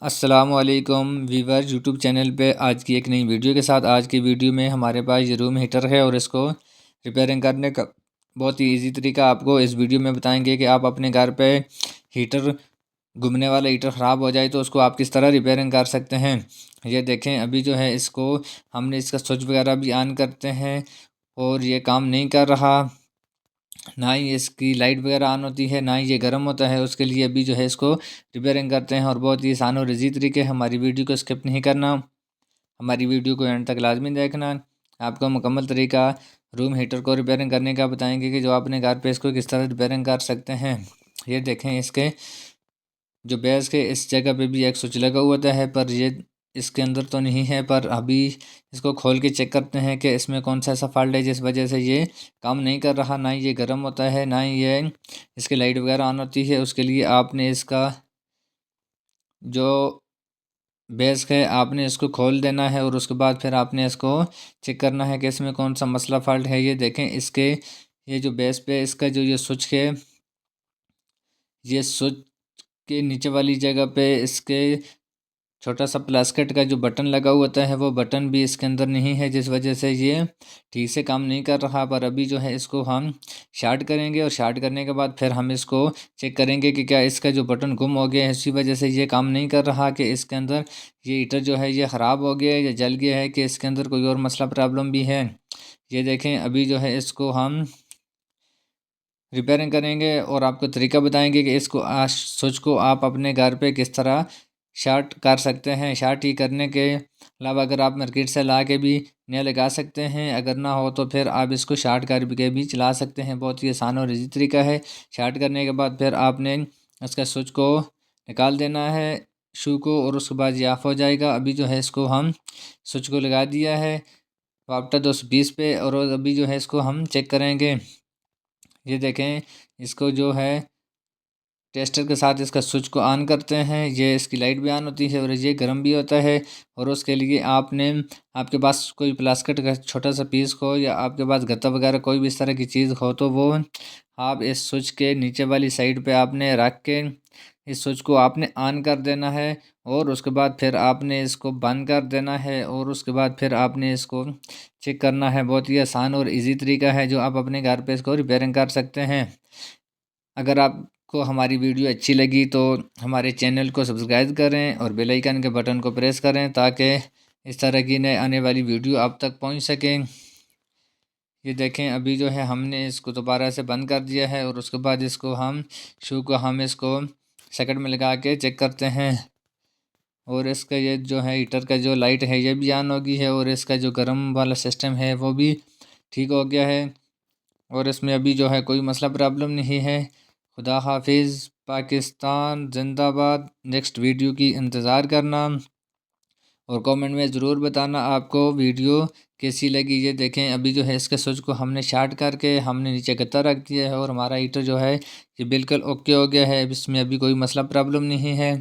अस्सलामुअलैकुम Weaver YouTube channel पे आज की एक नई वीडियो के साथ। आज की वीडियो में हमारे पास ये रूम हीटर है और इसको रिपेयरिंग करने का बहुत ही इजी तरीका आपको इस वीडियो में बताएंगे कि आप अपने घर पे हीटर घूमने वाला हीटर ख़राब हो जाए तो उसको आप किस तरह रिपेयरिंग कर सकते हैं। ये देखें, अभी जो है इसको हमने इसका स्विच वगैरह भी ऑन करते हैं और ये काम नहीं कर रहा, ना ही इसकी लाइट वगैरह ऑन होती है, ना ही ये गर्म होता है। उसके लिए अभी जो है इसको रिपेयरिंग करते हैं और बहुत ही आसान और ईजी तरीके। हमारी वीडियो को स्किप नहीं करना, हमारी वीडियो को एंड तक लाजमी देखना। आपको मुकम्मल तरीका रूम हीटर को रिपेयरिंग करने का बताएंगे कि जो अपने घर पे इसको किस तरह रिपेयरिंग कर सकते हैं। ये देखें, इसके जो बेस के इस जगह पे भी एक स्विच लगा हुआ है, पर ये इसके अंदर तो नहीं है। पर अभी इसको खोल के चेक करते हैं कि इसमें कौन सा ऐसा फॉल्ट है जिस वजह से ये काम नहीं कर रहा, ना ही ये गर्म होता है, ना ही ये इसकी लाइट वगैरह ऑन होती है। उसके लिए आपने इसका जो बेस है आपने इसको खोल देना है और उसके बाद फिर आपने इसको चेक करना है कि इसमें कौन सा मसला फॉल्ट है। ये देखें, इसके ये जो बेस पे इसका जो ये स्विच है, ये स्विच के नीचे वाली जगह पे इसके छोटा सा प्लास्टिक का जो बटन लगा हुआ होता है वो बटन भी इसके अंदर नहीं है, जिस वजह से ये ठीक से काम नहीं कर रहा। पर अभी जो है इसको हम शार्ट करेंगे और शार्ट करने के बाद फिर हम इसको चेक करेंगे कि क्या इसका जो बटन गुम हो गया है, इसी वजह से ये काम नहीं कर रहा, कि इसके अंदर ये हीटर जो है ये ख़राब हो गया है या जल गया है, कि इसके अंदर कोई और मसला प्रॉब्लम भी है। ये देखें, अभी जो है इसको हम रिपेयरिंग करेंगे और आपको तरीका बताएंगे कि इसको स्विच को आप अपने घर पे किस तरह शार्ट कर सकते हैं। शार्ट ही करने के अलावा अगर आप मार्केट से ला के भी नया लगा सकते हैं, अगर ना हो तो फिर आप इसको शार्ट कर के भी चला सकते हैं। बहुत ही आसान और ईजी तरीका है। शार्ट करने के बाद फिर आपने इसका स्विच को निकाल देना है, शू को, और उसके बाद ये ऑफ हो जाएगा। अभी जो है इसको हम स्विच को लगा दिया है वापटा 220 पे, और अभी जो है इसको हम चेक करेंगे। ये देखें, इसको जो है टेस्टर के साथ इसका स्विच को ऑन करते हैं, ये इसकी लाइट भी ऑन होती है और ये गर्म भी होता है। और उसके लिए आपने आपके पास कोई प्लास्टिक का छोटा सा पीस हो या आपके पास गत्ता वगैरह कोई भी इस तरह की चीज़ हो तो वो आप इस स्विच के नीचे वाली साइड पे आपने रख के इस स्विच को आपने ऑन कर देना है और उसके बाद फिर आपने इसको बंद कर देना है और उसके बाद फिर आपने इसको चेक करना है। बहुत ही आसान और इजी तरीका है जो आप अपने घर पे इसको रिपेयरिंग कर सकते हैं। अगर आपको हमारी वीडियो अच्छी लगी तो हमारे चैनल को सब्सक्राइब करें और बेल आइकन के बटन को प्रेस करें ताकि इस तरह की नए आने वाली वीडियो आप तक पहुंच सकें। ये देखें, अभी जो है हमने इसको दोबारा से बंद कर दिया है और उसके बाद इसको हम शू को हम इसको सेकंड में लगा के चेक करते हैं। और इसका ये जो है हीटर का जो लाइट है ये भी ऑन हो गई है और इसका जो गर्म वाला सिस्टम है वो भी ठीक हो गया है और इसमें अभी जो है कोई मसला प्रॉब्लम नहीं है। खुदा हाफिज़, पाकिस्तान जिंदाबाद। नेक्स्ट वीडियो की इंतज़ार करना और कमेंट में ज़रूर बताना आपको वीडियो कैसी लगी। ये देखें, अभी जो है इसके स्विच को हमने शार्ट करके हमने नीचे गत्ता रख दिया है और हमारा हीटर जो है ये बिल्कुल ओके हो गया है। अब इसमें अभी कोई मसला प्रॉब्लम नहीं है।